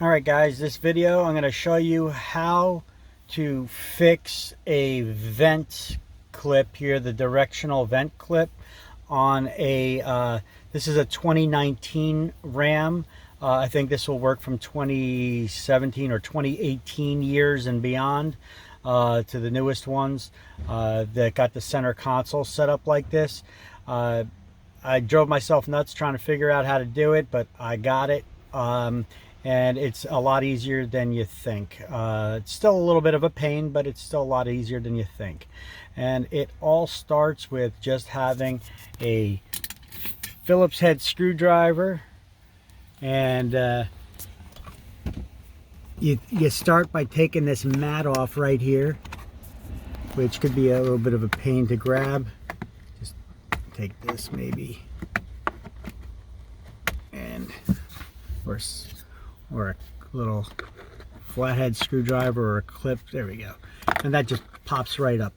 Alright guys, this video I'm going to show you how to fix a vent clip here, the directional vent clip on a, this is a 2019 Ram. I think this will work from 2017 or 2018 years and beyond to the newest ones that got the center console set up like this. I drove myself nuts trying to figure out how to do it, but I got it. And it's a lot easier than you think. It's still a little bit of a pain, but it's still a lot easier than you think. And it all starts with just having a Phillips head screwdriver, and you start by taking this mat off right here, which could be a little bit of a pain to grab. Just take this maybe, and or a little flathead screwdriver or a clip. There we go. And that just pops right up.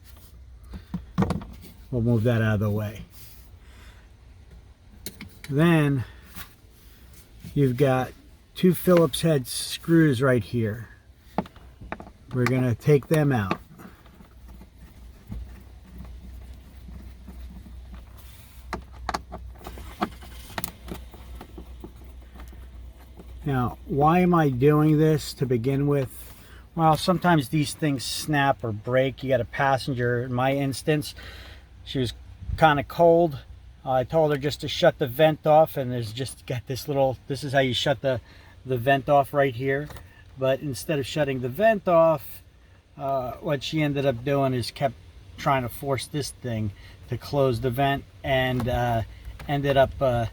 We'll move that out of the way. Then you've got two Phillips head screws right here. We're going to take them out. Now, why am I doing this to begin with? Well, sometimes these things snap or break. You got a passenger, in my instance, she was kind of cold. I told her just to shut the vent off, and there's just got this little, this is how you shut the vent off right here. But instead of shutting the vent off, what she ended up doing is kept trying to force this thing to close the vent, and ended up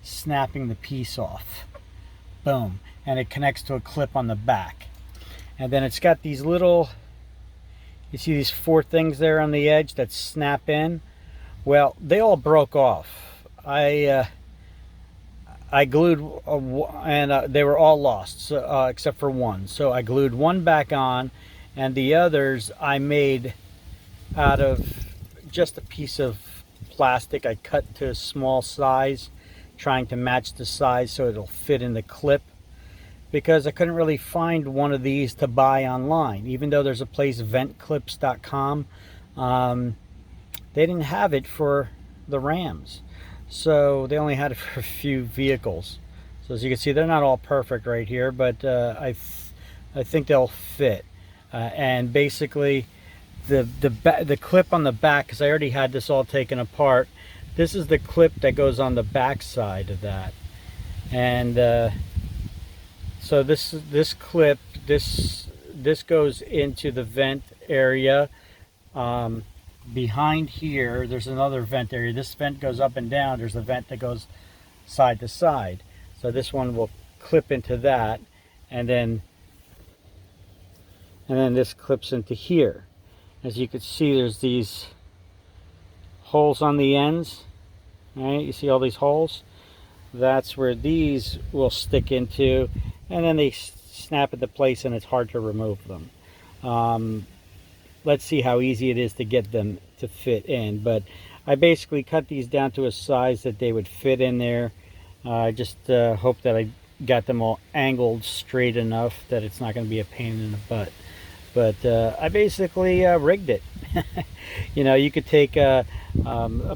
snapping the piece off. Boom. And it connects to a clip on the back. And then it's got these little, you see these four things there on the edge that snap in? Well, they all broke off. I glued, and they were all lost, so, except for one. So I glued one back on, and the others I made out of just a piece of plastic. I cut to a small size, trying to match the size so it'll fit in the clip, because I couldn't really find one of these to buy online. Even though there's a place, ventclips.com, they didn't have it for the Rams, so they only had it for a few vehicles. So as you can see, they're not all perfect right here, but I think they'll fit. And basically the clip on the back, because I already had this all taken apart, this is the clip that goes on the back side of that. And so this clip, this goes into the vent area. Behind here, there's another vent area. This vent goes up and down. There's a vent that goes side to side. So this one will clip into that, and then this clips into here. As you can see, there's these holes on the ends. Right, you see all these holes? That's where these will stick into, and then they snap into place, and it's hard to remove them. Let's see how easy it is to get them to fit in. But I basically cut these down to a size that they would fit in there. I just hope that I got them all angled straight enough that it's not going to be a pain in the butt. But I basically rigged it. You know, you could take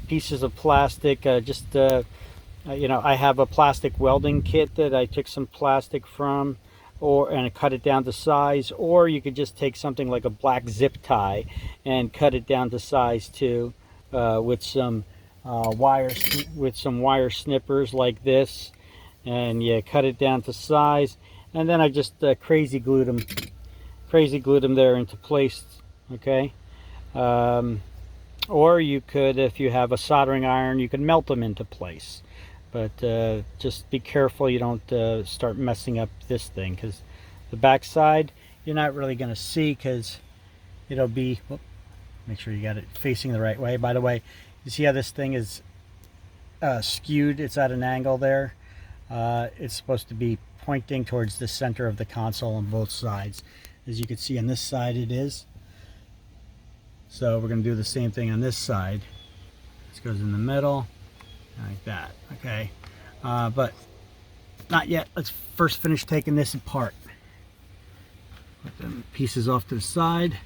pieces of plastic, you know, I have a plastic welding kit that I took some plastic from, and I cut it down to size, or you could just take something like a black zip tie and cut it down to size too, with some wire snippers like this, and you cut it down to size, and then I just crazy glued them there into place. Okay. Or you could, if you have a soldering iron, you can melt them into place. But just be careful you don't start messing up this thing, because the back side you're not really going to see, because it'll be, make sure you got it facing the right way. By the way, you see how this thing is skewed? It's at an angle there. It's supposed to be pointing towards the center of the console on both sides. As you can see on this side it is. So we're going to do the same thing on this side. This goes in the middle like that. Okay, but not yet. Let's first finish taking this apart. Put them pieces off to the side.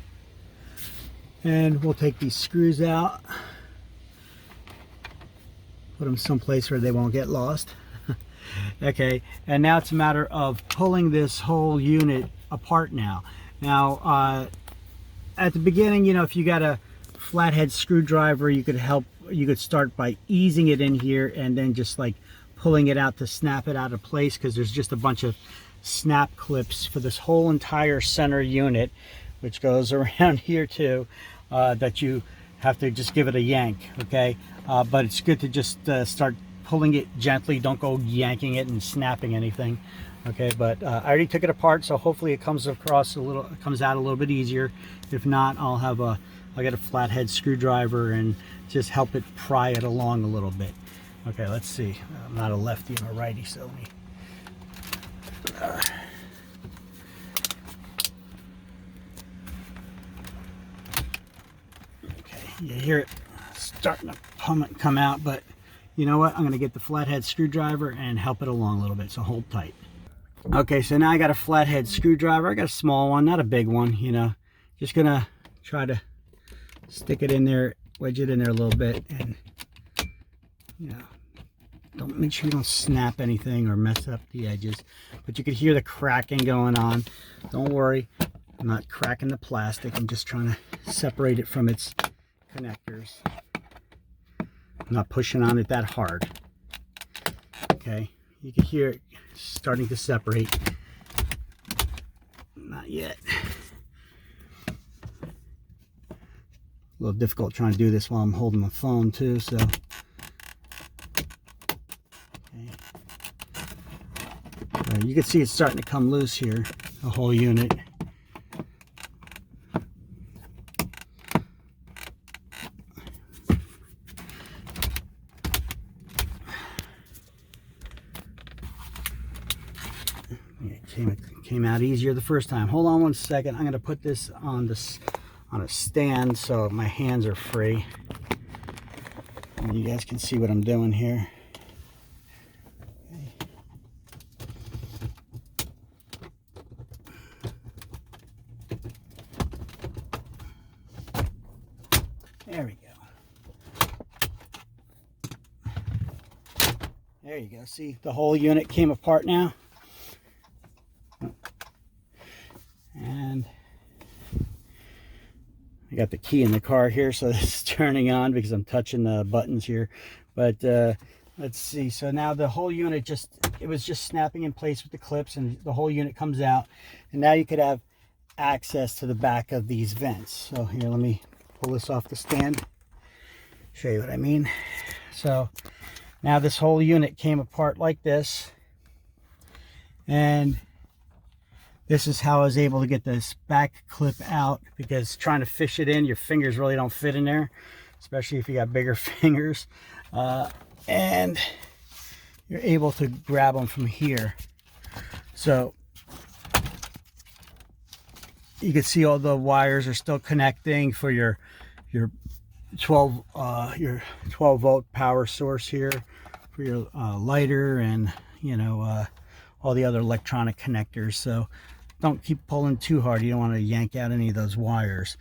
And we'll take these screws out. Put them someplace where they won't get lost. Okay, and now it's a matter of pulling this whole unit apart now. Now, at the beginning, you know, if you got a flathead screwdriver, you could start by easing it in here and then just like pulling it out to snap it out of place, because there's just a bunch of snap clips for this whole entire center unit, which goes around here too, that you have to just give it a yank. Okay, but it's good to just start pulling it gently. Don't go yanking it and snapping anything. Okay, but I already took it apart, so hopefully it comes across a little, it comes out a little bit easier. If not, I'll get a flathead screwdriver and just help it pry it along a little bit. Okay, let's see. I'm not a lefty, I'm a righty, so let me. Okay, you hear it starting to come out, but you know what? I'm going to get the flathead screwdriver and help it along a little bit, so hold tight. Okay, so now I got a flathead screwdriver. I got a small one, not a big one, you know. Just going to try to stick it in there, wedge it in there a little bit, and, you know, make sure you don't snap anything or mess up the edges. But you could hear the cracking going on. Don't worry, I'm not cracking the plastic. I'm just trying to separate it from its connectors. I'm not pushing on it that hard. Okay, you can hear it starting to separate. Not yet. A little difficult trying to do this while I'm holding the phone too, so. Okay. You can see it's starting to come loose here, the whole unit. It came out easier the first time. Hold on one second. I'm going to put this on a stand so my hands are free, and you guys can see what I'm doing here. Okay. There we go. There you go. See, the whole unit came apart now. And I got the key in the car here, so this is turning on because I'm touching the buttons here. But let's see. So now the whole unit it was just snapping in place with the clips, and the whole unit comes out. And now you could have access to the back of these vents. So here, let me pull this off the stand, show you what I mean. So now this whole unit came apart like this, and this is how I was able to get this back clip out, because trying to fish it in, your fingers really don't fit in there, especially if you got bigger fingers. And you're able to grab them from here. So you can see all the wires are still connecting for your 12 volt power source here, for your lighter, and you know, all the other electronic connectors. So don't keep pulling too hard. You don't want to yank out any of those wires.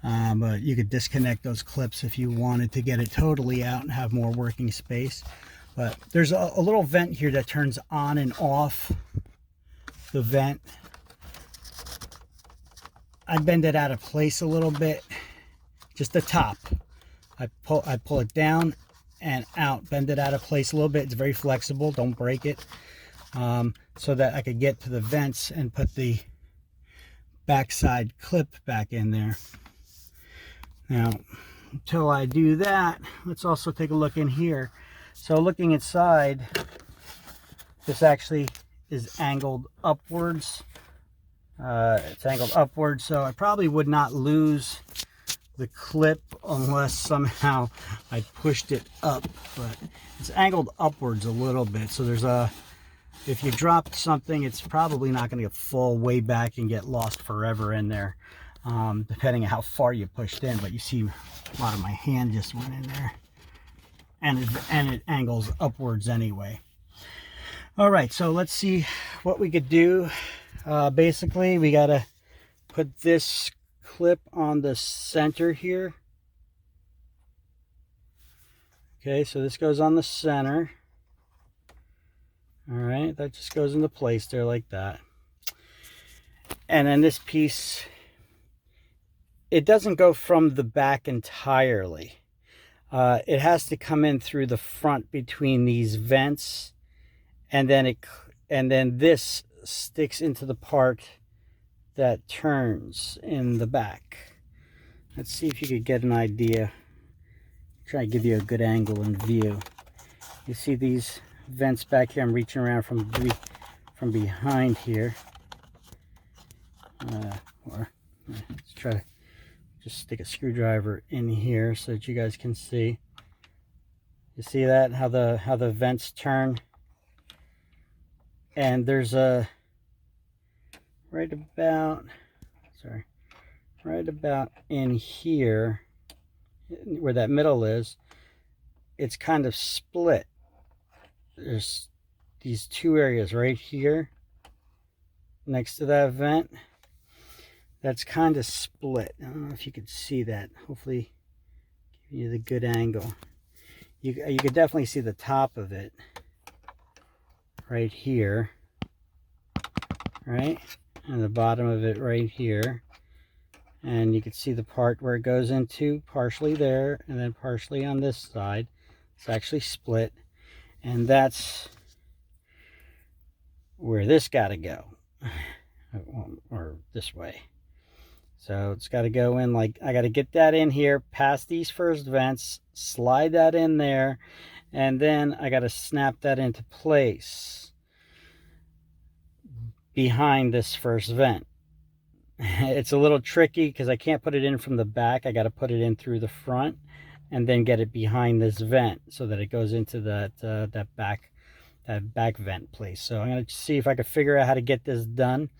But you could disconnect those clips if you wanted to get it totally out and have more working space. But there's a little vent here that turns on and off the vent. I bend it out of place a little bit, just the top. I pull it down and out, bend it out of place a little bit. It's very flexible, don't break it. So that I could get to the vents and put the backside clip back in there. Now, until I do that, let's also take a look in here. So looking inside, this actually is angled upwards. It's angled upwards, so I probably would not lose the clip unless somehow I pushed it up, but it's angled upwards a little bit. So there's if you dropped something, it's probably not going to fall way back and get lost forever in there, depending on how far you pushed in. But you see a lot of my hand just went in there, and it angles upwards anyway. All right, so let's see what we could do. Basically, we got to put this clip on the center here. Okay, so this goes on the center. All right, that just goes into place there like that. And then this piece, it doesn't go from the back entirely. It has to come in through the front between these vents, and then this sticks into the part that turns in the back. Let's see if you could get an idea. Try to give you a good angle and view. You see these vents back here? I'm reaching around from behind here. Let's try to just stick a screwdriver in here so that you guys can see. You see that? How the vents turn? And there's a right about in here where that middle is, it's kind of split. There's these two areas right here next to that vent. That's kind of split. I don't know if you could see that. Hopefully give you the good angle. You could definitely see the top of it right here, right? And the bottom of it right here. And you can see the part where it goes into, partially there and then partially on this side. It's actually split, and that's where this got to go, or this way. So it's got to go in, like, I got to get that in here past these first vents, slide that in there, and then I got to snap that into place behind this first vent. It's a little tricky because I can't put it in from the back. I got to put it in through the front and then get it behind this vent so that it goes into that back vent place. So I'm going to see if I can figure out how to get this done.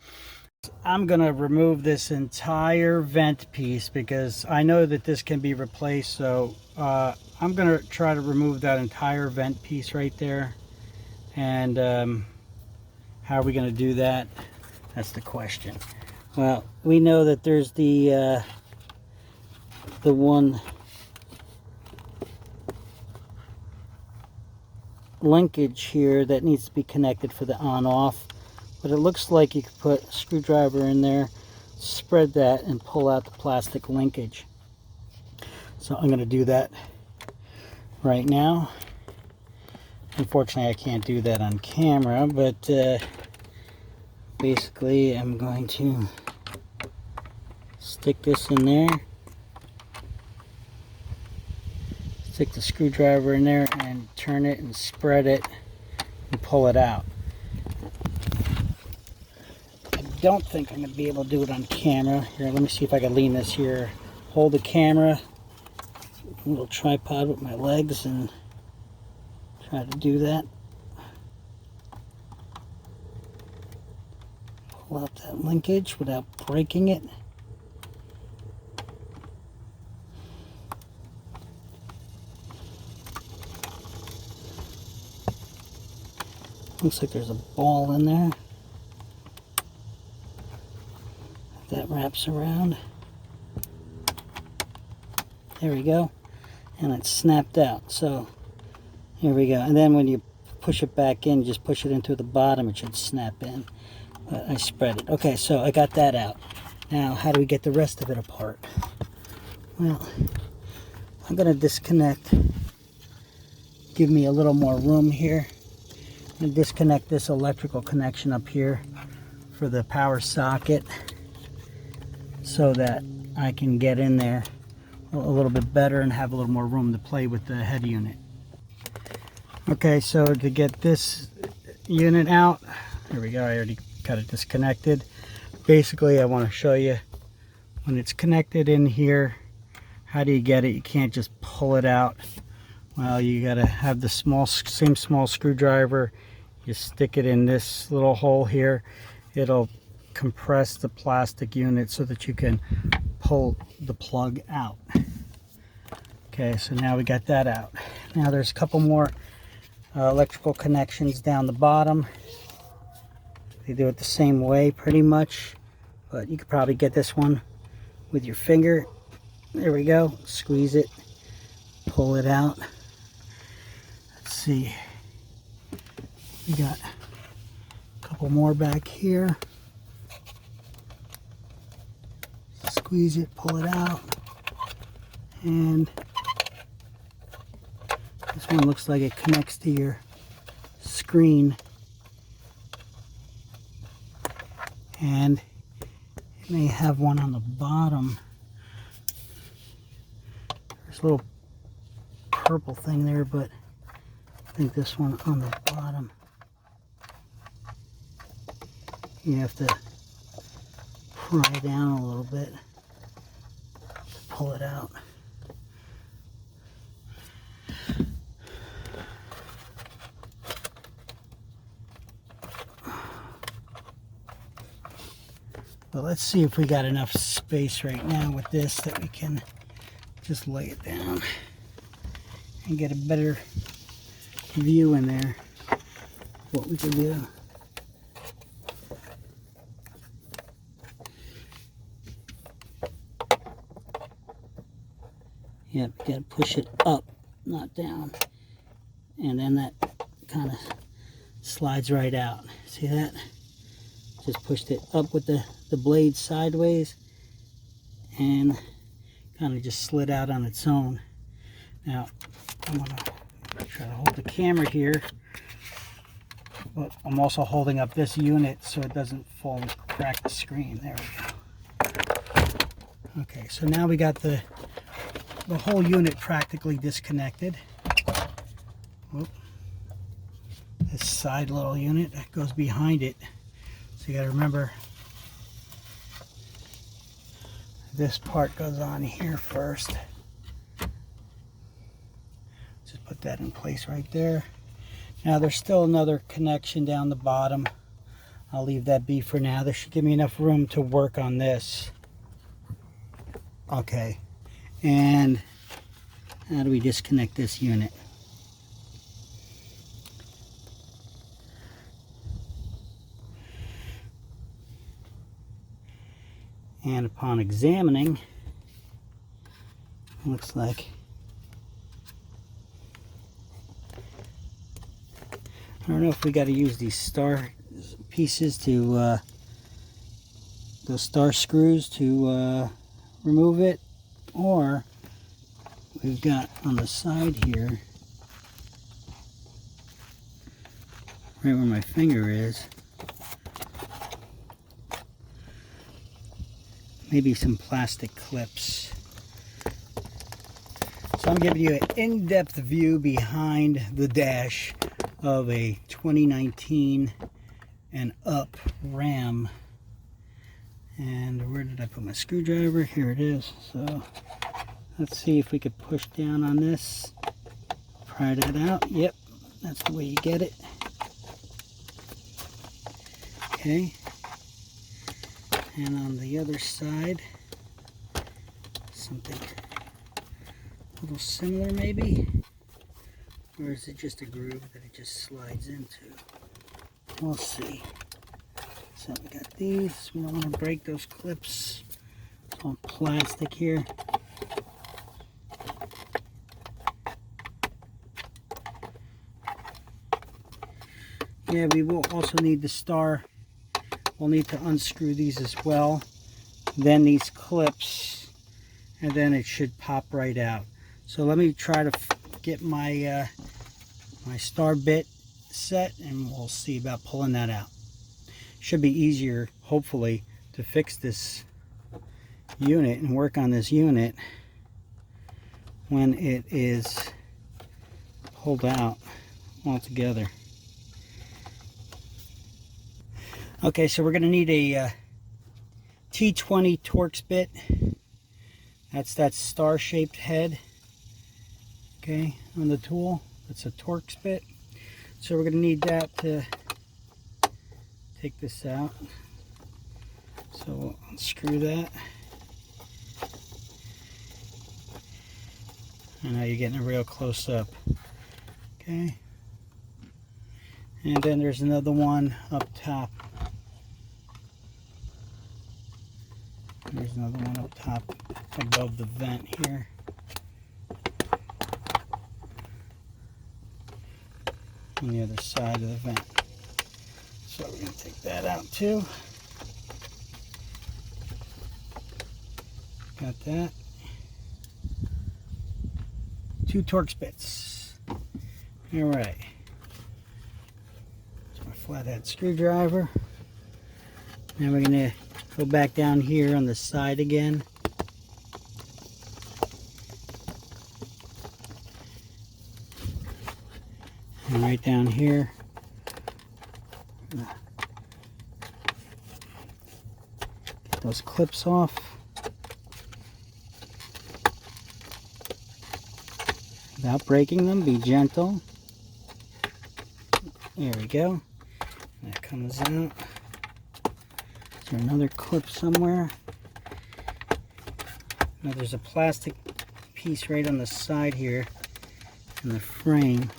I'm going to remove this entire vent piece because I know that this can be replaced. So I'm going to try to remove that entire vent piece right there. And how are we going to do that? That's the question. Well, we know that there's the one linkage here that needs to be connected for the on-off, but it looks like you could put a screwdriver in there, spread that, and pull out the plastic linkage. So I'm going to do that right now. Unfortunately, I can't do that on camera, but basically I'm going to stick this in there, stick the screwdriver in there and turn it and spread it and pull it out. I don't think I'm going to be able to do it on camera. Here, let me see if I can lean this here, hold the camera, a little tripod with my legs, and try to do that. Pull out that linkage without breaking it. Looks like there's a ball in there that wraps around. There we go. And it's snapped out. So here we go. And then when you push it back in, just push it into the bottom, it should snap in. But I spread it. Okay, so I got that out. Now, how do we get the rest of it apart? Well, I'm going to disconnect. Give me a little more room here. I'm going to disconnect this electrical connection up here for the power socket so that I can get in there a little bit better and have a little more room to play with the head unit. Okay, so to get this unit out, here we go, I already got it disconnected. Basically, I want to show you when it's connected in here, how do you get it? You can't just pull it out. Well, you got to have the same small screwdriver. You stick it in this little hole here. It'll compress the plastic unit so that you can pull the plug out. Okay, so now we got that out. Now there's a couple more electrical connections down the bottom. They do it the same way pretty much, but you could probably get this one with your finger. There we go. Squeeze it, pull it out. Let's see. We got a couple more back here. Squeeze it, pull it out, and this one looks like it connects to your screen, and it may have one on the bottom. There's a little purple thing there, but I think this one on the bottom, you have to pry down a little bit to pull it out. But let's see if we got enough space right now with this that we can just lay it down and get a better view in there of what we can do. Yep, you gotta push it up, not down. And then that kind of slides right out. See that? Just pushed it up with the blade sideways and kind of just slid out on its own. Now, I'm gonna try to hold the camera here, but I'm also holding up this unit so it doesn't fall and crack the screen. There we go. Okay, so now we got the whole unit practically disconnected. Whoop. This side little unit that goes behind it. So you got to remember, this part goes on here first. Just put that in place right there. Now there's still another connection down the bottom. I'll leave that be for now. This should give me enough room to work on this. Okay. And how do we disconnect this unit? And upon examining, it looks like I don't know if we got to use these star pieces to those star screws to remove it, or we've got on the side here, right where my finger is, maybe some plastic clips. So I'm giving you an in-depth view behind the dash of a 2019 and up Ram. And where did I put my screwdriver? Here it is. So let's see if we could push down on this, pry that out. Yep, that's the way you get it. Okay. And on the other side, something a little similar maybe? Or is it just a groove that it just slides into? We'll see. So we got these. We don't want to break those clips. It's all plastic here. Yeah, we will also need the star. We'll need to unscrew these as well. Then these clips, and then it should pop right out. So let me try to get my my star bit set, and we'll see about pulling that out. Should be easier, hopefully, to fix this unit and work on this unit when it is pulled out altogether. Okay, so we're going to need a T20 Torx bit. That's that star-shaped head, okay, on the tool. That's a Torx bit. So we're going to need that to take this out. So we'll unscrew that. And now you're getting a real close up. Okay. And then there's another one up top. There's another one up top above the vent here. On the other side of the vent. So we're going to take that out too. Got that. 2 Torx bits. Alright. So my flathead screwdriver. Now we're going to go back down here on the side again. And right down here. Get those clips off. Without breaking them, be gentle. There we go. That comes out. Is there another clip somewhere? Now there's a plastic piece right on the side here in the frame.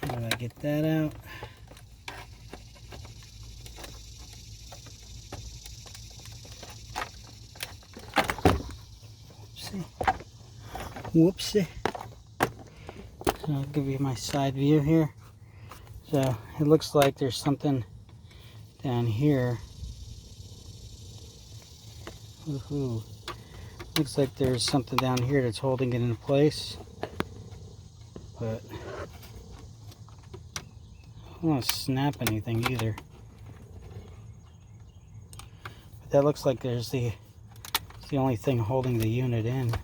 How do I get that out? Whoopsie. So I'll give you my side view here. So it looks like there's something down here. Woohoo. Looks like there's something down here that's holding it in place. But I don't want to snap anything either. But that looks like it's the only thing holding the unit in.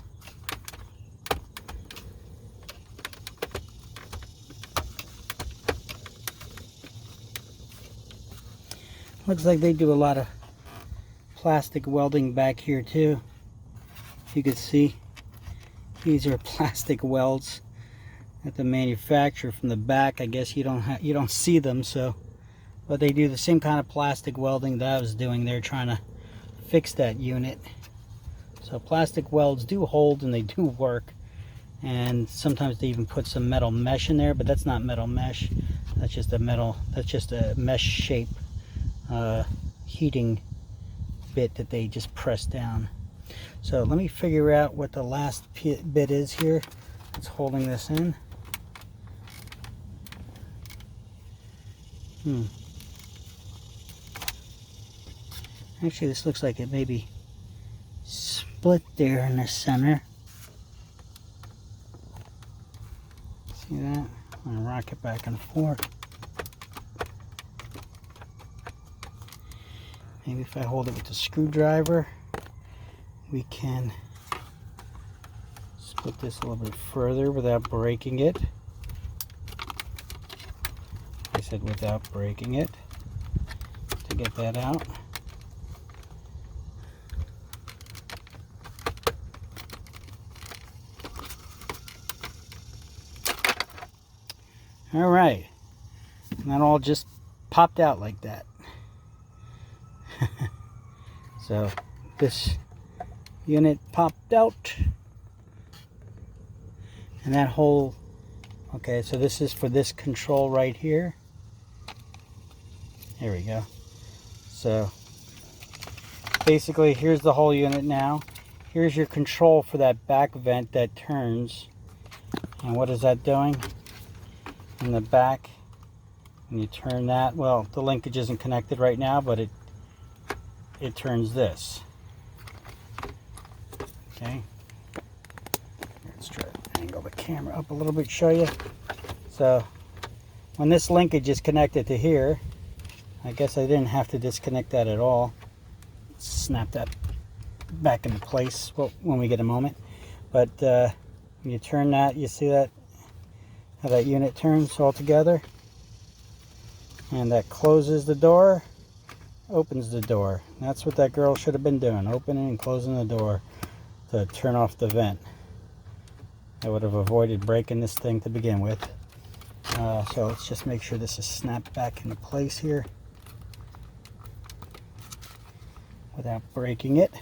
Looks like they do a lot of plastic welding back here too. You can see these are plastic welds that the manufacturer from the back. I guess you don't see them, so but they do the same kind of plastic welding that I was doing there, trying to fix that unit. So plastic welds do hold and they do work, and sometimes they even put some metal mesh in there, but that's not metal mesh. That's just a mesh shape heating bit that they just press down. So let me figure out what the last bit is here that's holding this in. Actually, this looks like it may be split there in the center. See that? I'm going to rock it back and forth. Maybe if I hold it with the screwdriver, we can split this a little bit further without breaking it. I said without breaking it, to get that out. All right, and that all just popped out like that. So this unit popped out, and that whole, okay, so this is for this control right here. There we go. So basically here's the whole unit now. Here's your control for that back vent that turns, and what is that doing in the back? When you turn that, well, the linkage isn't connected right now, but it turns this. Okay, let's try to angle the camera up a little bit, show you. So when this linkage is connected to here, I guess I didn't have to disconnect that at all. Snap that back into place when we get a moment. But when you turn that, you see that how that unit turns all together, and that closes the door, opens the door. That's what that girl should have been doing, opening and closing the door to turn off the vent. I would have avoided breaking this thing to begin with. So let's just make sure this is snapped back into place here without breaking it.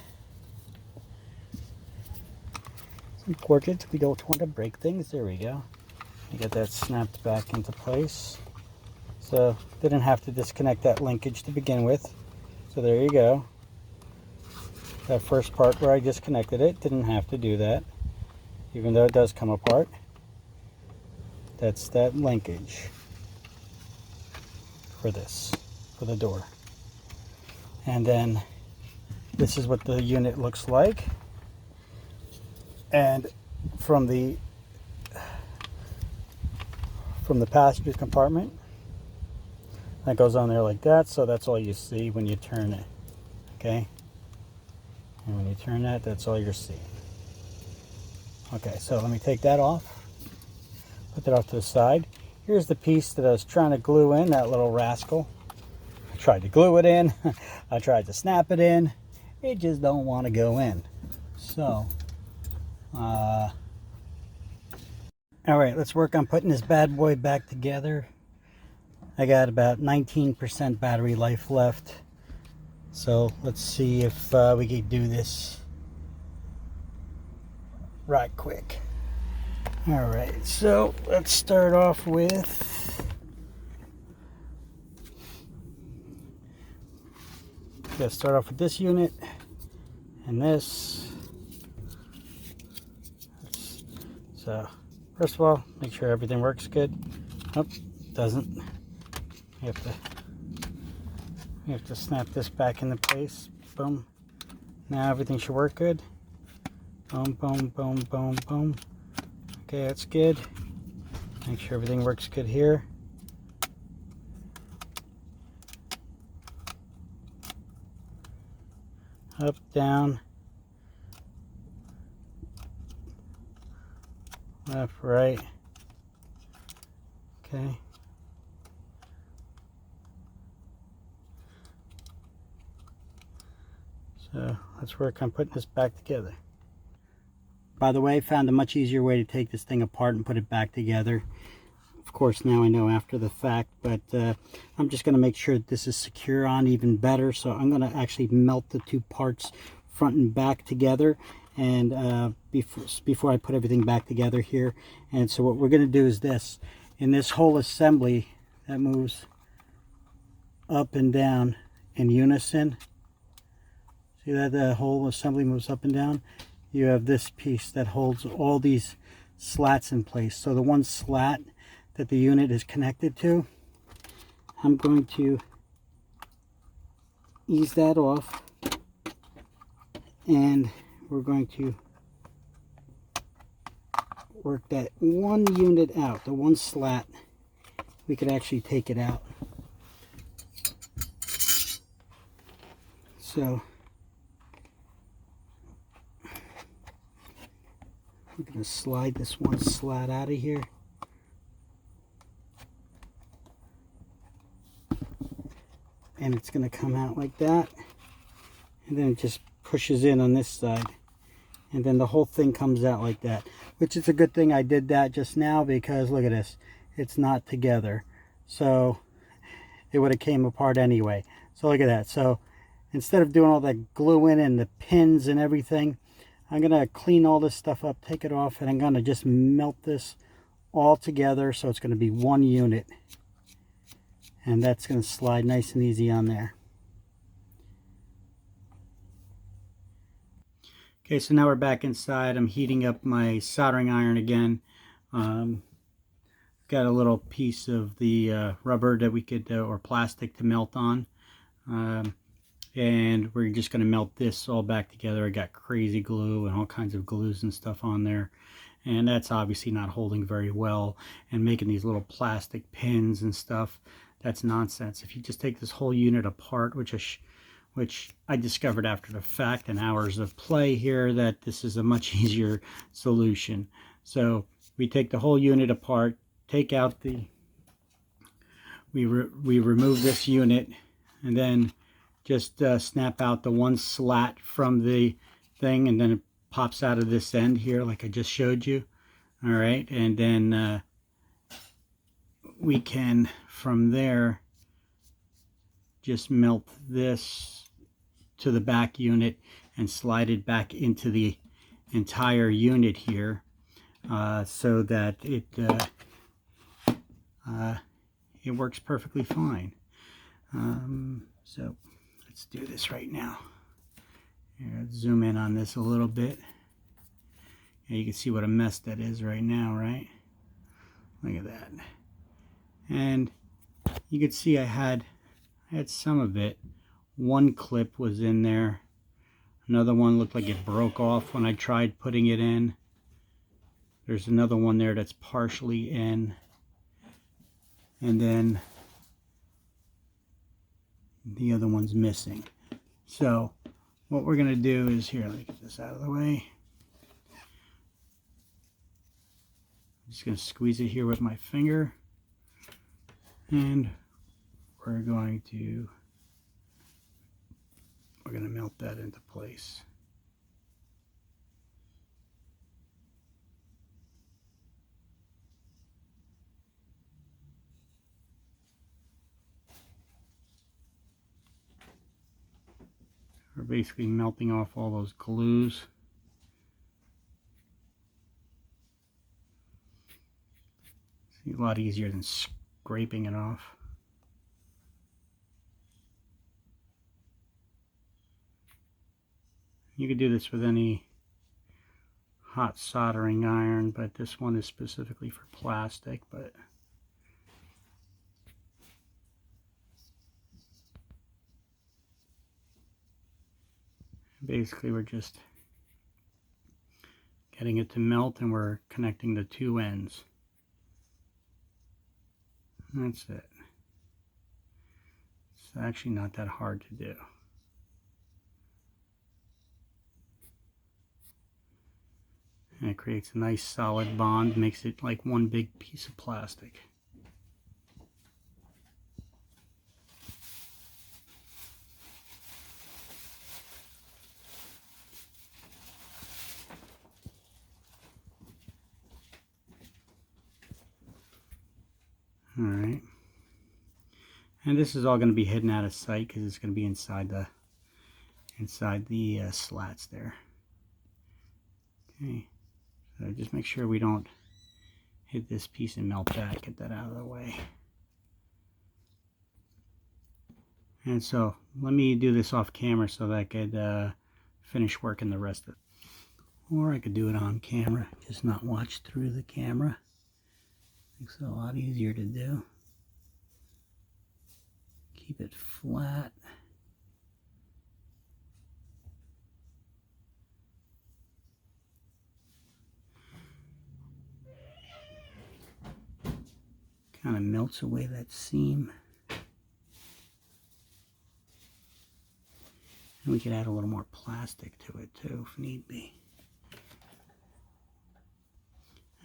important. We don't want to break things. There we go. You get that snapped back into place. So didn't have to disconnect that linkage to begin with. So there you go. That first part where I disconnected it, didn't have to do that. Even though it does come apart. That's that linkage for this, for the door. And then this is what the unit looks like. And from the passenger compartment, that goes on there like that, so that's all you see when you turn it. Okay? And when you turn that, that's all you're seeing. Okay, so let me take that off. Put that off to the side. Here's the piece that I was trying to glue in, that little rascal. I tried to glue it in. I tried to snap it in. It just don't want to go in. So, all right, let's work on putting this bad boy back together. I got about 19% battery life left. So let's see if we can do this right quick. All right, so let's start off with, let's start off with this unit and this. So first of all, make sure everything works good. Nope, doesn't. You have to snap this back into place. Boom. Now everything should work good. Boom, boom, boom, boom, boom. Okay, that's good. Make sure everything works good here. Up, down. Left, right. Okay. So let's work on putting this back together. By the way, I found a much easier way to take this thing apart and put it back together. Of course, now I know after the fact, but I'm just going to make sure that this is secure on even better. So I'm going to actually melt the two parts front and back together, and before I put everything back together here. And so what we're going to do is this. In this whole assembly that moves up and down in unison, see that the whole assembly moves up and down? You have this piece that holds all these slats in place. So the one slat that the unit is connected to, I'm going to ease that off, and we're going to work that one unit out, the one slat. We could actually take it out. So I'm going to slide this one slat out of here. And it's going to come out like that. And then it just pushes in on this side. And then the whole thing comes out like that. Which is a good thing I did that just now, because look at this. It's not together. So it would have came apart anyway. So look at that. So instead of doing all that gluing and the pins and everything, I'm going to clean all this stuff up, take it off, and I'm going to just melt this all together so it's going to be one unit. And that's going to slide nice and easy on there. Okay, so now we're back inside. I'm heating up my soldering iron again. Got a little piece of the rubber that we could, or plastic to melt on. And we're just going to melt this all back together. I got crazy glue and all kinds of glues and stuff on there, and that's obviously not holding very well, and making these little plastic pins and stuff, that's nonsense. If you just take this whole unit apart, which I discovered after the fact and hours of play here, that this is a much easier solution. So we take the whole unit apart, take out the, we remove this unit, and then just snap out the one slat from the thing, and then it pops out of this end here like I just showed you. All right, and then we can from there just melt this to the back unit and slide it back into the entire unit here so that it works perfectly fine. So let's do this right now. Here, let's zoom in on this a little bit. And you can see what a mess that is right now, right? Look at that. And you can see I had some of it. One clip was in there. Another one looked like it broke off when I tried putting it in. There's another one there that's partially in. And then the other one's missing. So what we're going to do is, here, let me get this out of the way. I'm just going to squeeze it here with my finger. And we're going to melt that into place. We're basically melting off all those glues. It's a lot easier than scraping it off. You could do this with any hot soldering iron, but this one is specifically for plastic. But basically we're just getting it to melt, and we're connecting the two ends. That's it. It's actually not that hard to do. And it creates a nice solid bond, makes it like one big piece of plastic. Alright. And this is all going to be hidden out of sight because it's going to be inside the slats there. Okay. So just make sure we don't hit this piece and melt that. Get that out of the way. And so let me do this off camera so that I could finish working the rest of it. Or I could do it on camera, just not watch through the camera. Makes it a lot easier to do. Keep it flat. Kind of melts away that seam. And we could add a little more plastic to it too if need be.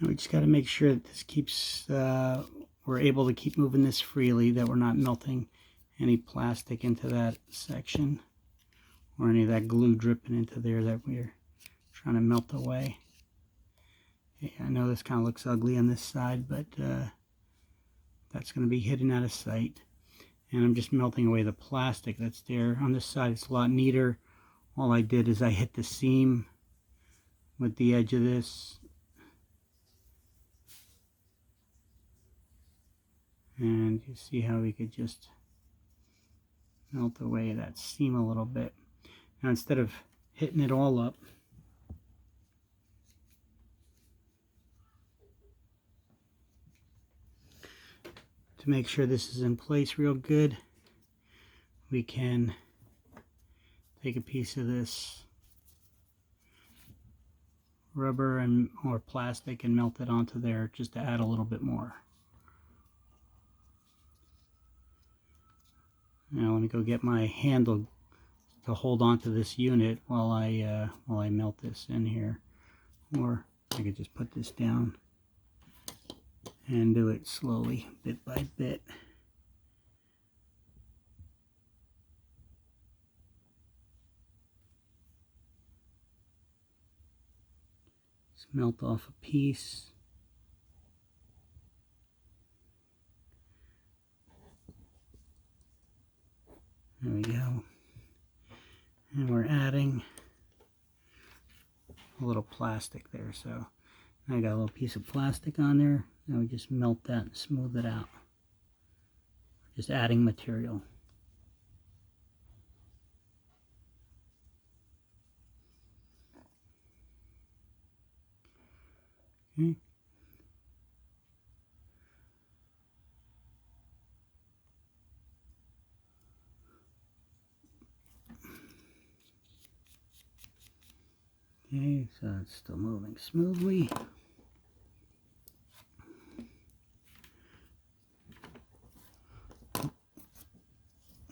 And we just got to make sure that this keeps, we're able to keep moving this freely, that we're not melting any plastic into that section or any of that glue dripping into there that we're trying to melt away. Okay, I know this kind of looks ugly on this side, but that's going to be hidden out of sight. And I'm just melting away the plastic that's there. On this side it's a lot neater. All I did is I hit the seam with the edge of this. And you see how we could just melt away that seam a little bit. Now instead of hitting it all up, to make sure this is in place real good, we can take a piece of this rubber or plastic and melt it onto there just to add a little bit more. Now let me go get my handle to hold on to this unit while I melt this in here. Or I could just put this down and do it slowly, bit by bit. Just melt off a piece. There we go. And we're adding a little plastic plastic there. So I got a little piece of plastic on there. Now we just melt that and smooth it out. Just adding material. Okay. Okay, so it's still moving smoothly.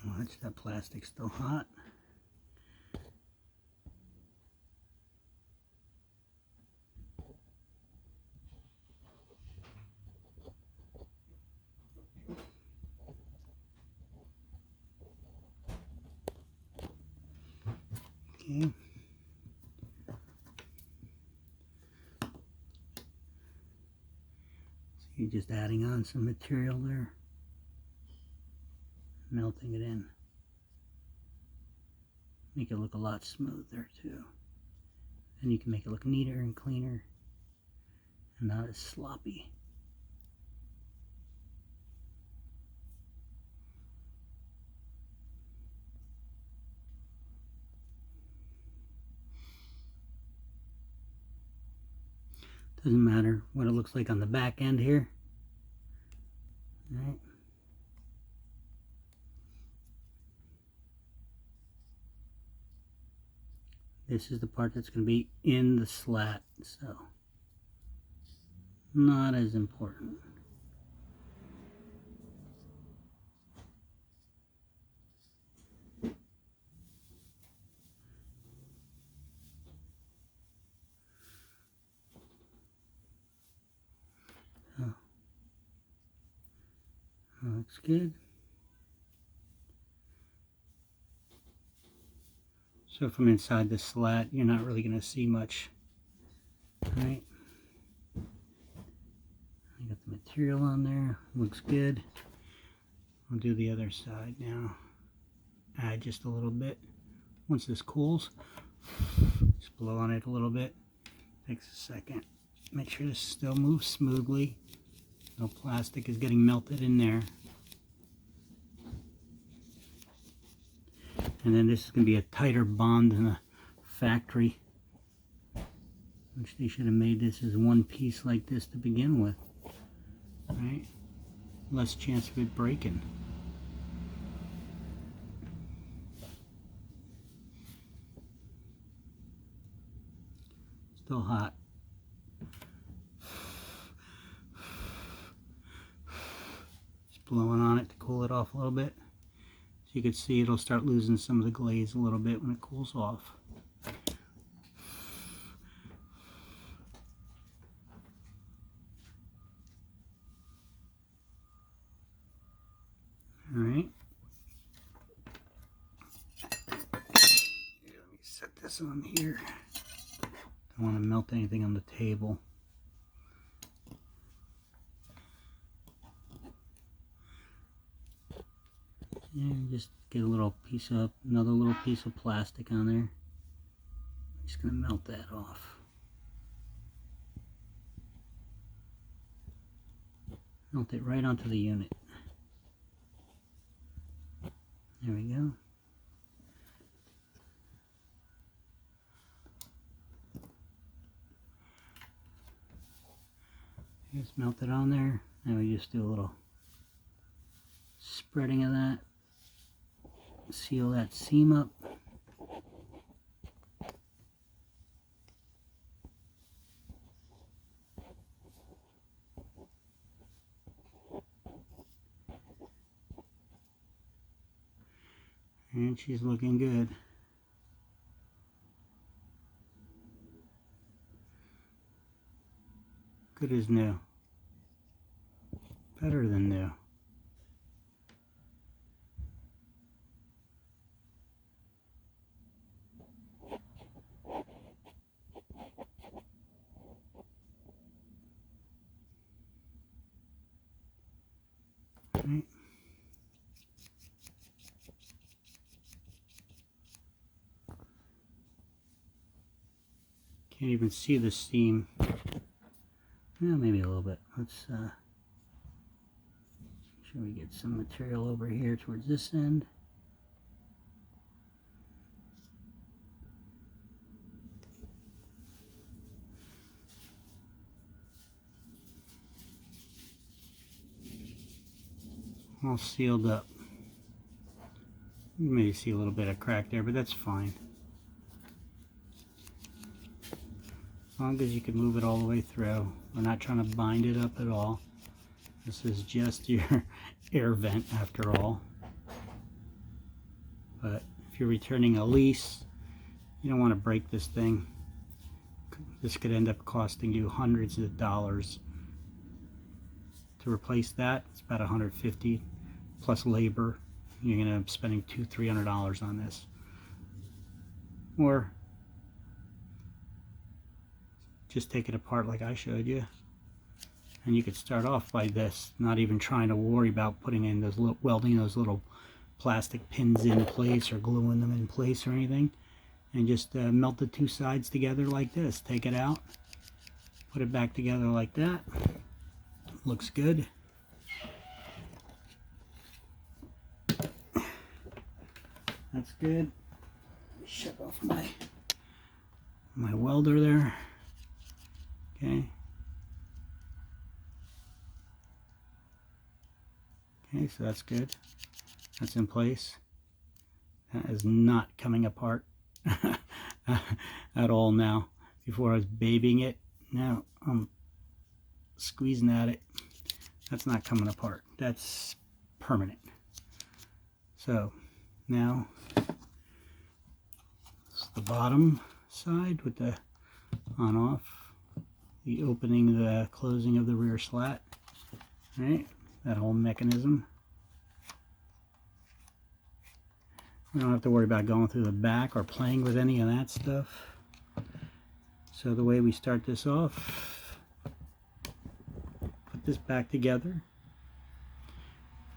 Watch, that plastic's still hot. Okay. So you're just adding on some material there, melting it in. Make it look a lot smoother too. And you can make it look neater and cleaner and not as sloppy. Doesn't matter what it looks like on the back end here. All right. This is the part that's going to be in the slat, so not as important. Oh, looks good. So from inside the slat, you're not really going to see much. All right. I got the material on there. Looks good. I'll do the other side now. Add just a little bit. Once this cools, just blow on it a little bit. Takes a second. Make sure this still moves smoothly. No plastic is getting melted in there. And then this is going to be a tighter bond than a factory, which they should have made this as one piece like this to begin with, right? Less chance of it breaking. Still hot. Just blowing on it to cool it off a little bit. So you can see it'll start losing some of the glaze a little bit when it cools off. All right. Here, let me set this on here. Don't want to melt anything on the table. And just get a little piece of, another little piece of plastic on there. I'm just going to melt that off. Melt it right onto the unit. There we go. Just melt it on there. Now we just do a little spreading of that. Seal that seam up. And she's looking good. Good as new. Better than new. Right. Can't even see the seam. Yeah, maybe a little bit. Let's make sure we get some material over here towards this end. All sealed up. You may see a little bit of crack there, but that's fine. As long as you can move it all the way through. We're not trying to bind it up at all. This is just your air vent after all. But if you're returning a lease, you don't want to break this thing. This could end up costing you hundreds of dollars. To replace that, it's about $150 plus labor. You're going to end up spending $200–300 on this. Or just take it apart like I showed you. And you could start off by this, not even trying to worry about putting in those welding those little plastic pins in place or gluing them in place or anything. And just melt the two sides together like this. Take it out, put it back together like that. Looks good. That's good. Shut off my welder there. Okay. Okay, so that's good. That's in place. That is not coming apart at all now. Before I was babying it. Now I'm squeezing at it. That's not coming apart. That's permanent. So now it's the bottom side with the on off, the opening, the closing of the rear slat. All right, that whole mechanism. We don't have to worry about going through the back or playing with any of that stuff. So the way we start this off, put this back together.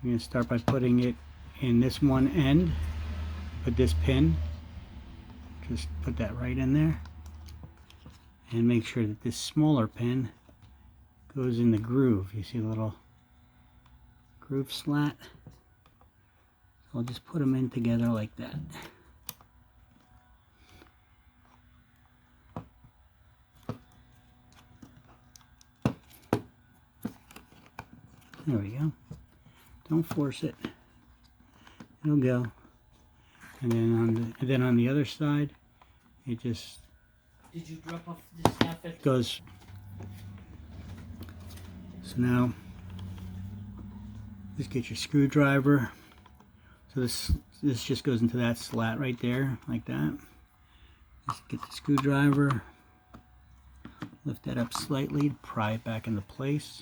We're going to start by putting it in this one end. Put this pin, just put that right in there. And make sure that this smaller pin goes in the groove. You see a little groove slat? So I'll just put them in together like that. There we go. Don't force it. It'll go. And then on the other side, it just Did you drop off the snap it? Goes. So now, just get your screwdriver. So this just goes into that slat right there, like that. Just get the screwdriver, lift that up slightly, pry it back into place.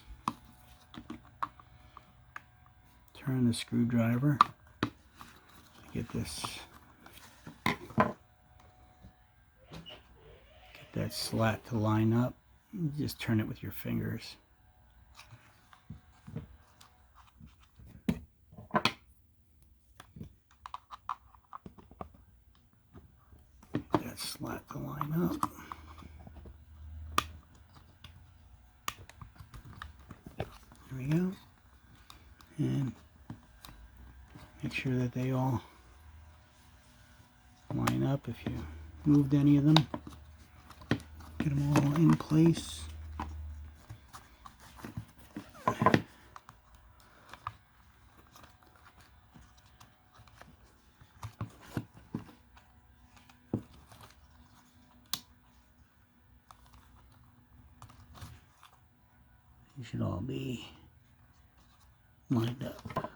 Turn the screwdriver. Get this. Get that slat to line up. Just turn it with your fingers. Get that slat to line up. There we go. And make sure that they all line up. If you moved any of them, get them all in place. You should all be lined up.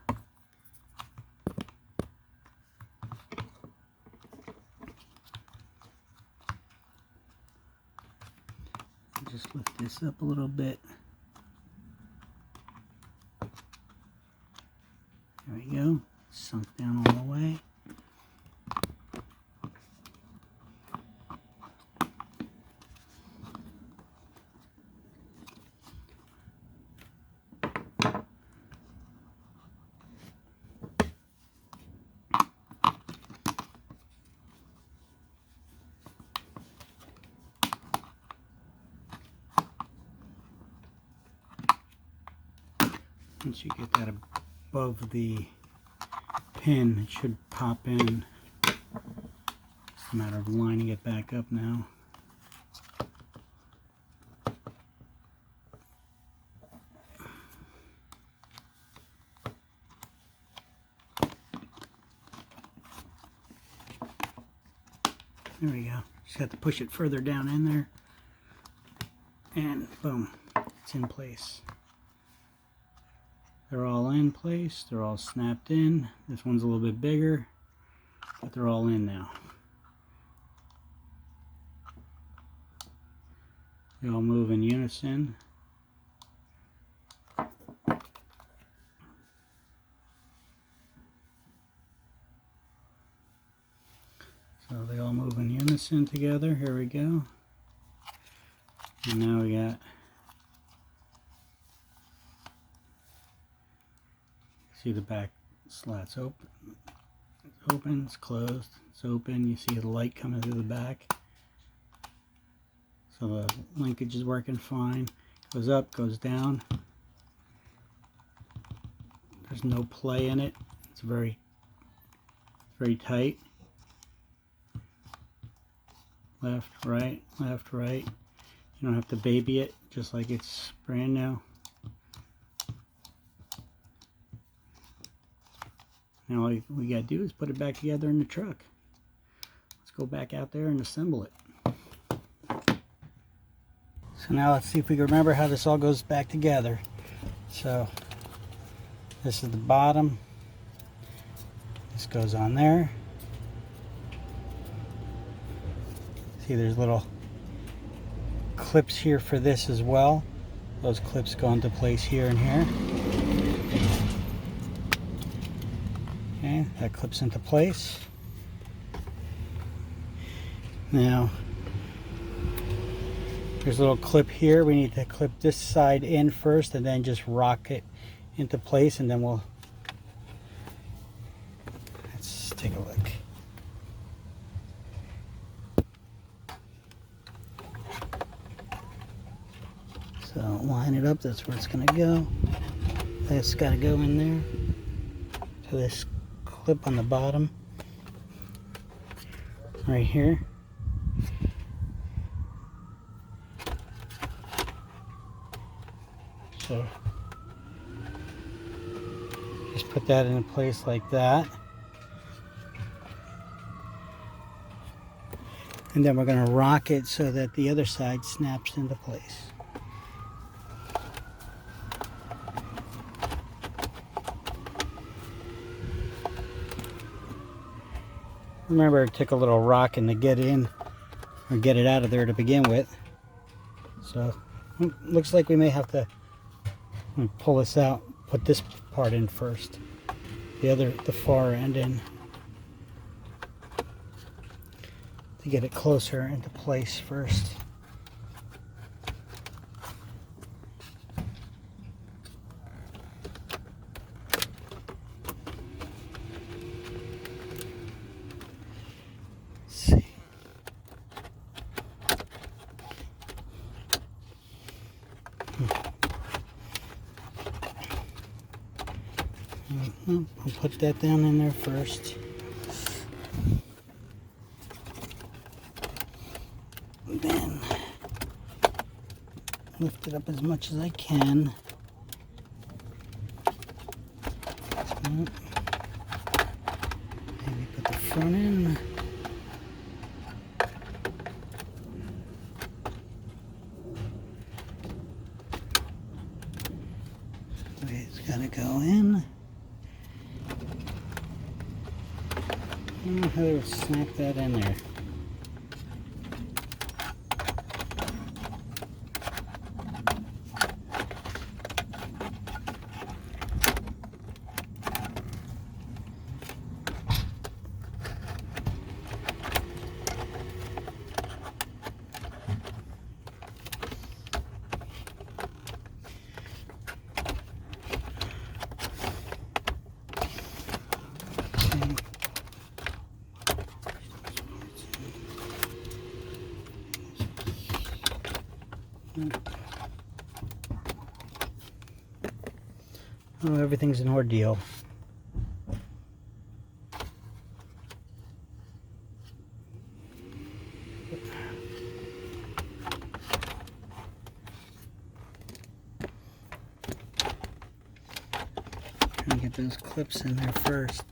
Just lift this up a little bit. There we go. Sunk down all the way. Once you get that above the pin, it should pop in. It's a matter of lining it back up now. There we go. Just have to push it further down in there. And boom, it's in place. They're all in place. They're all snapped in. This one's a little bit bigger, but they're all in now. They all move in unison. So they all move in unison together. Here we go. And now we got, see the back slats open. It's open, it's closed, it's open. You see the light coming through the back. So the linkage is working fine. Goes up, goes down. There's no play in it. It's very tight. Left, right, left, right. You don't have to baby it, just like it's brand new. Now all we gotta do is put it back together in the truck. Let's go back out there and assemble it. So now let's see if we can remember how this all goes back together. So this is the bottom. This goes on there. See, there's little clips here for this as well. Those clips go into place here and here. Okay, that clips into place. Now, there's a little clip here. We need to clip this side in first and then just rock it into place, and then let's take a look. So line it up, that's where it's going to go. That's got to go in there. So this clip on the bottom, right here. So just put that in place like that. And then we're going to rock it so that the other side snaps into place. Remember, it took a little rocking to get in or get it out of there to begin with. So looks like we may have to pull this out, put this part in first, the far end in, to get it closer into place first. I'll put that down in there first. Then lift it up as much as I can. Maybe put the front in. It's got to go in. I don't know how to snap that in there. Oh, everything's an ordeal. Trying to get those clips in there first.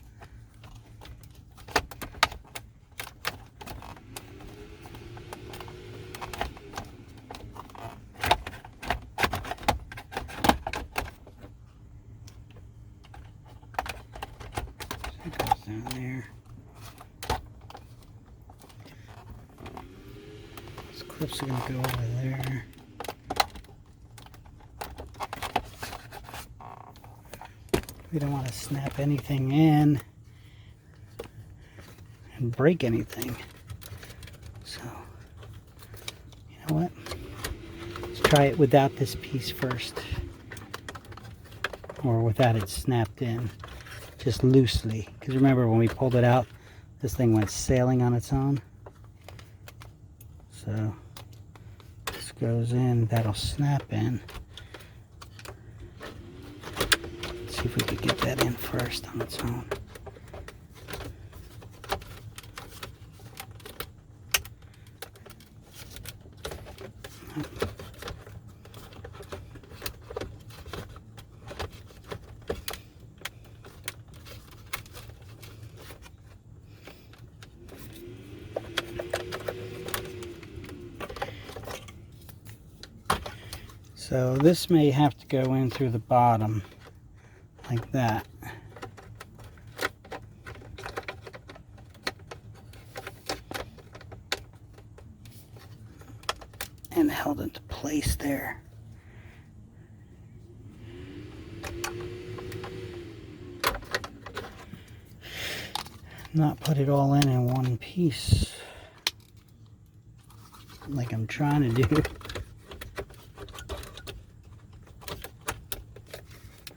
It goes down there. Those clips are going to go over there. We don't want to snap anything in and break anything. So, you know what? Let's try it without this piece first. Or without it snapped in. Just loosely. Because remember when we pulled it out, this thing went sailing on its own. So, this goes in, that'll snap in. See if we could get that in first on its own. So this may have to go in through the bottom. Like that. And held into place there. Not put it all in one piece like I'm trying to do.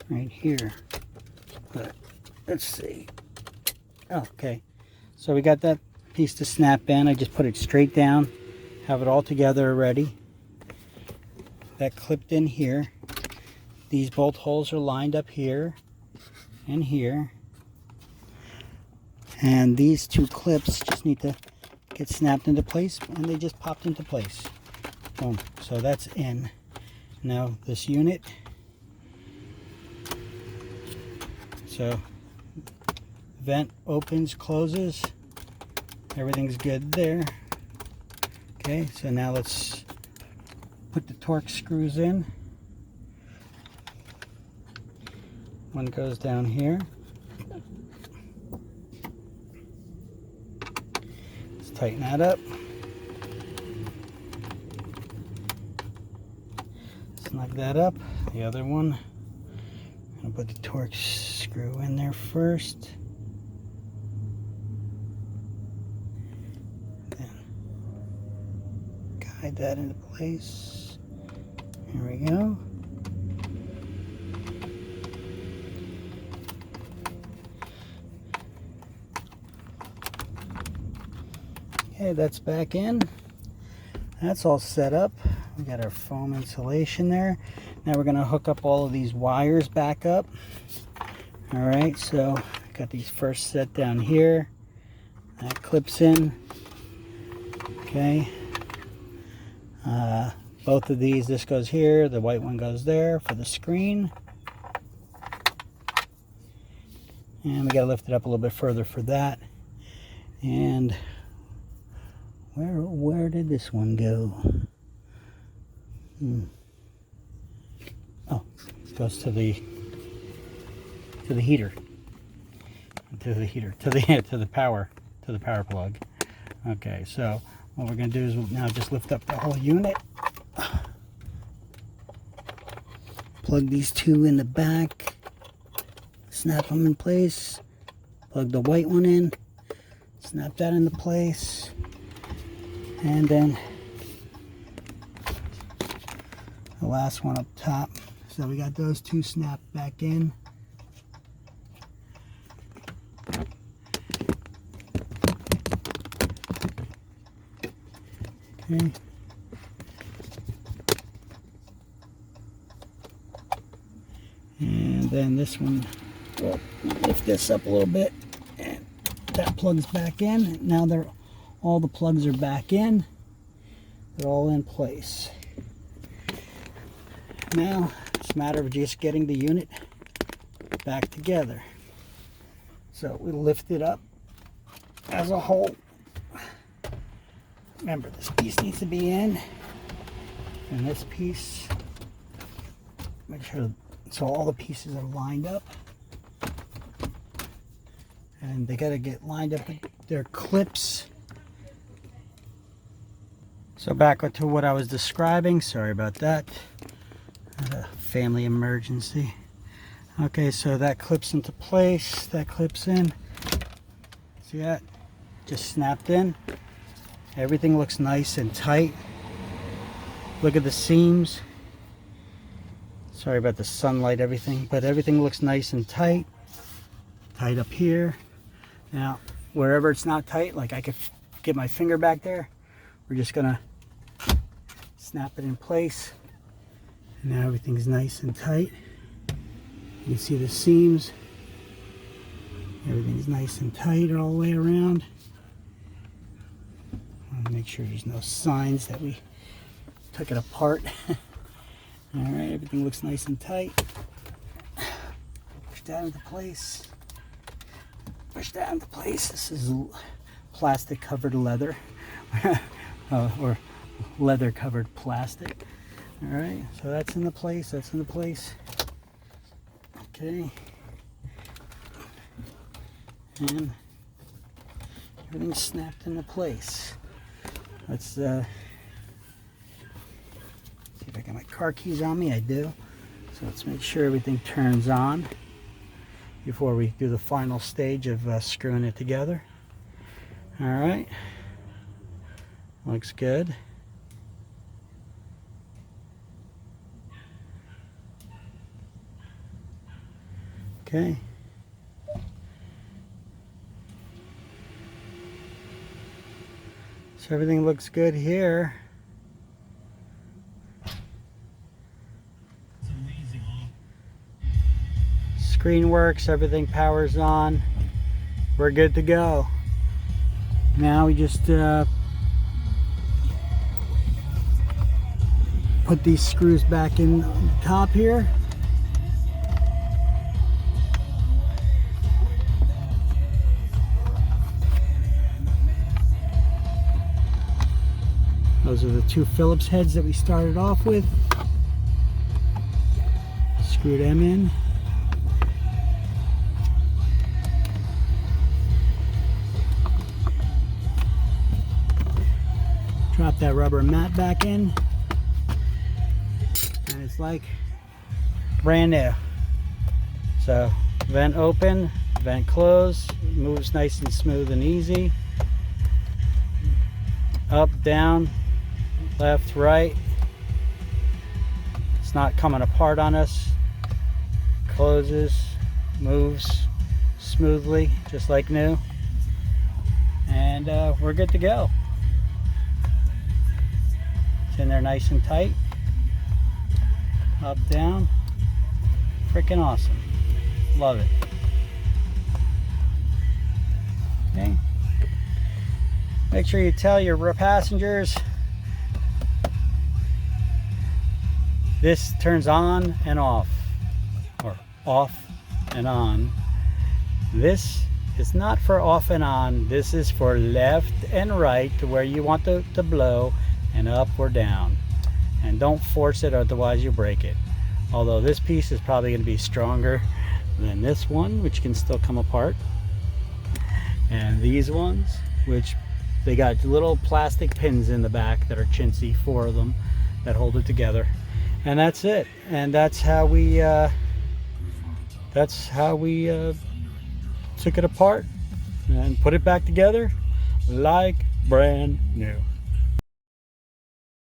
Right here. But let's see. Okay, so we got that piece to snap in. I just put it straight down, have it all together already. That clipped in here. These bolt holes are lined up here and here, and these two clips just need to get snapped into place, and they just popped into place. Boom. So that's in. Now this unit, so vent opens, closes, everything's good there. Okay, so now let's put the Torx screws in. One goes down here. Let's tighten that up. Snug that up. The other one, I'll put the Torx screw in there first. Then guide that into place. Here we go. Okay, that's back in. That's all set up. We got our foam insulation there. Now we're going to hook up all of these wires back up. All right, so got these first set down here. That clips in. Okay. Both of these, this goes here, the white one goes there for the screen. And we got to lift it up a little bit further for that. And where did this one go? Oh, it goes to the heater. To the power plug. Okay, so what we're going to do is now just lift up the whole unit. Plug these two in the back. Snap them in place. Plug the white one in. Snap that into place. And then the last one up top. So we got those two snapped back in. Okay. And then this one, we'll lift this up a little bit, and that plugs back in. Now all the plugs are back in. They're all in place. Now it's a matter of just getting the unit back together. So we lift it up as a whole. Remember, this piece needs to be in, and this piece, make sure so all the pieces are lined up, and they got to get lined up with their clips. So back to what I was describing, sorry about that. Had a family emergency. Okay, so that clips into place, that clips in. See that? Just snapped in. Everything looks nice and tight. Look at the seams. Sorry about the sunlight, everything, but everything looks nice and tight. Tight up here. Now, wherever it's not tight, like I could get my finger back there, we're just gonna snap it in place. And now everything's nice and tight. You can see the seams. Everything's nice and tight all the way around. Make sure there's no signs that we took it apart. All right, everything looks nice and tight. Push that into place. Push that into place. This is plastic covered leather. Or leather covered plastic. All right, so that's in the place, that's in the place. Okay. And everything's snapped into place. Let's see if I got my car keys on me. I do. So let's make sure everything turns on before we do the final stage of screwing it together. All right. Looks good. Okay. So everything looks good here. Screen works, everything powers on. We're good to go. Now we just put these screws back in on the top here. Those are the two Phillips heads that we started off with. Screw them in. Drop that rubber mat back in. And it's like brand new. So vent open, vent close, moves nice and smooth and easy. Up, down, left, right. It's not coming apart on us. Closes, moves smoothly, just like new. And we're good to go. It's in there nice and tight. Up, down. Freaking awesome. Love it. Okay. Make sure you tell your passengers this turns on and off, or off and on. This is not for off and on. This is for left and right to where you want to blow, and up or down. And don't force it, otherwise you break it. Although this piece is probably going to be stronger than this one, which can still come apart. And these ones, which they got little plastic pins in the back that are chintzy, 4 of them, that hold it together. And that's it. And that's how we took it apart and put it back together like brand new.